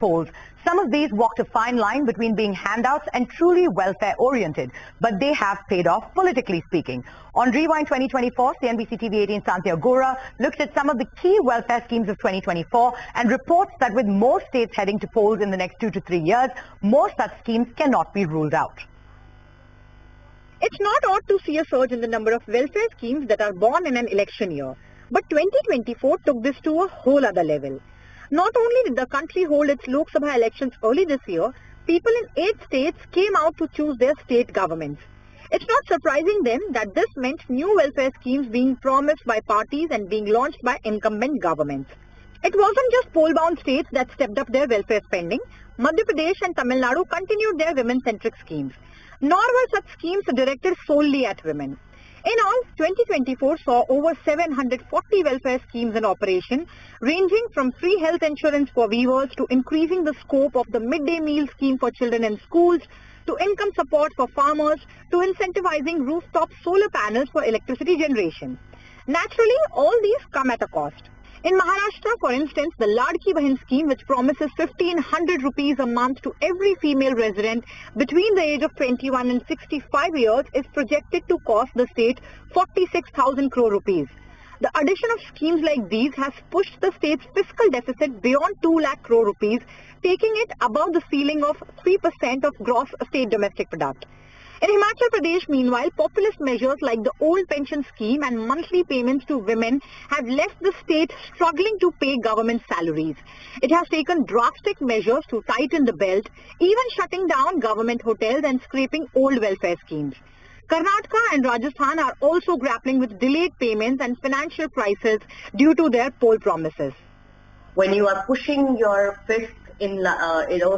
polls. Some of these walked a fine line between being handouts and truly welfare-oriented, but they have paid off politically speaking. On Rewind 2024, CNBC TV 18 Santhya Gora looks at some of the key welfare schemes of 2024 and reports that with more states heading to polls in the next 2 to 3 years, more such schemes cannot be ruled out. It's not odd to see a surge in the number of welfare schemes that are born in an election year. But 2024 took this to a whole other level. Not only did the country hold its Lok Sabha elections early this year, people in 8 states came out to choose their state governments. It's not surprising then that this meant new welfare schemes being promised by parties and being launched by incumbent governments. It wasn't just poll-bound states that stepped up their welfare spending. Madhya Pradesh and Tamil Nadu continued their women-centric schemes. Nor were such schemes directed solely at women. In all, 2024 saw over 740 welfare schemes in operation, ranging from free health insurance for weavers to increasing the scope of the midday meal scheme for children in schools, to income support for farmers, to incentivizing rooftop solar panels for electricity generation. Naturally, all these come at a cost. In Maharashtra, for instance, the Ladki Bahin scheme, which promises 1,500 rupees a month to every female resident between the age of 21 and 65 years, is projected to cost the state 46,000 crore rupees. The addition of schemes like these has pushed the state's fiscal deficit beyond 2 lakh crore rupees, taking it above the ceiling of 3% of gross state domestic product. In Himachal Pradesh, meanwhile, populist measures like the old pension scheme and monthly payments to women have left the state struggling to pay government salaries. It has taken drastic measures to tighten the belt, even shutting down government hotels and scrapping old welfare schemes. Karnataka and Rajasthan are also grappling with delayed payments and financial crisis due to their poll promises. When you are pushing your fist in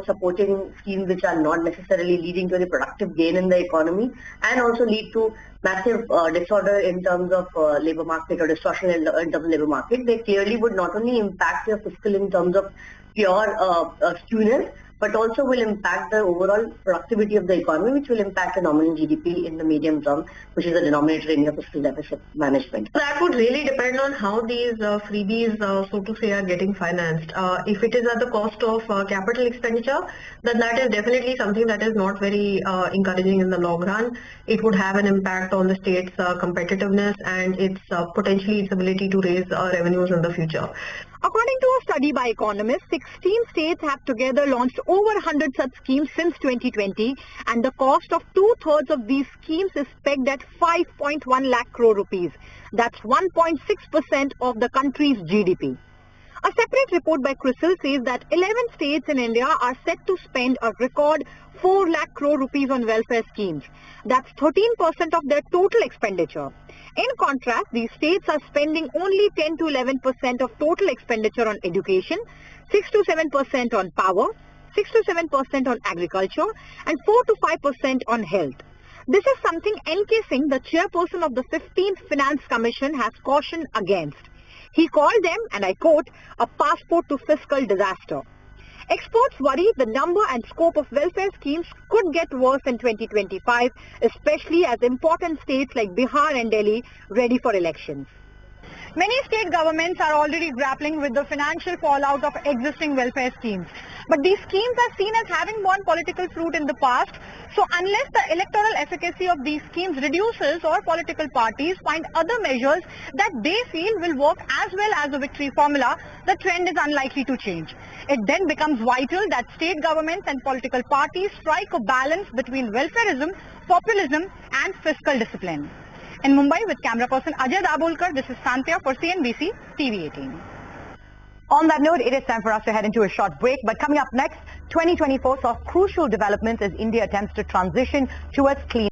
supporting schemes which are not necessarily leading to any productive gain in the economy and also lead to massive disorder in terms of labor market or distortion in terms of labor market, they clearly would not only impact your fiscal in terms of pure skewness, but also will impact the overall productivity of the economy, which will impact the nominal GDP in the medium term, which is the denominator in your fiscal deficit management. That would really depend on how these freebies, so to say, are getting financed. If it is at the cost of capital expenditure, then that is definitely something that is not very encouraging in the long run. It would have an impact on the state's competitiveness and its potentially its ability to raise revenues in the future. According to a study by economists, 16 states have together launched over 100 such schemes since 2020, and the cost of 2/3 of these schemes is pegged at 5.1 lakh crore rupees. That's 1.6% of the country's GDP. A separate report by CRISIL says that 11 states in India are set to spend a record 4 lakh crore rupees on welfare schemes. That's 13% of their total expenditure. In contrast, these states are spending only 10 to 11% of total expenditure on education, 6 to 7% on power, 6 to 7% on agriculture, and 4 to 5% on health. This is something N.K. Singh, the chairperson of the 15th Finance Commission, has cautioned against. He called them, and I quote, a passport to fiscal disaster. Experts worry the number and scope of welfare schemes could get worse in 2025, especially as important states like Bihar and Delhi ready for elections. Many state governments are already grappling with the financial fallout of existing welfare schemes. But these schemes are seen as having borne political fruit in the past. So unless the electoral efficacy of these schemes reduces or political parties find other measures that they feel will work as well as a victory formula, the trend is unlikely to change. It then becomes vital that state governments and political parties strike a balance between welfareism, populism and fiscal discipline. In Mumbai, with camera person Ajay Dabholkar, this is Santhya for CNBC TV 18. On that note, it is time for us to head into a short break. But coming up next, 2024 saw crucial developments as India attempts to transition towards clean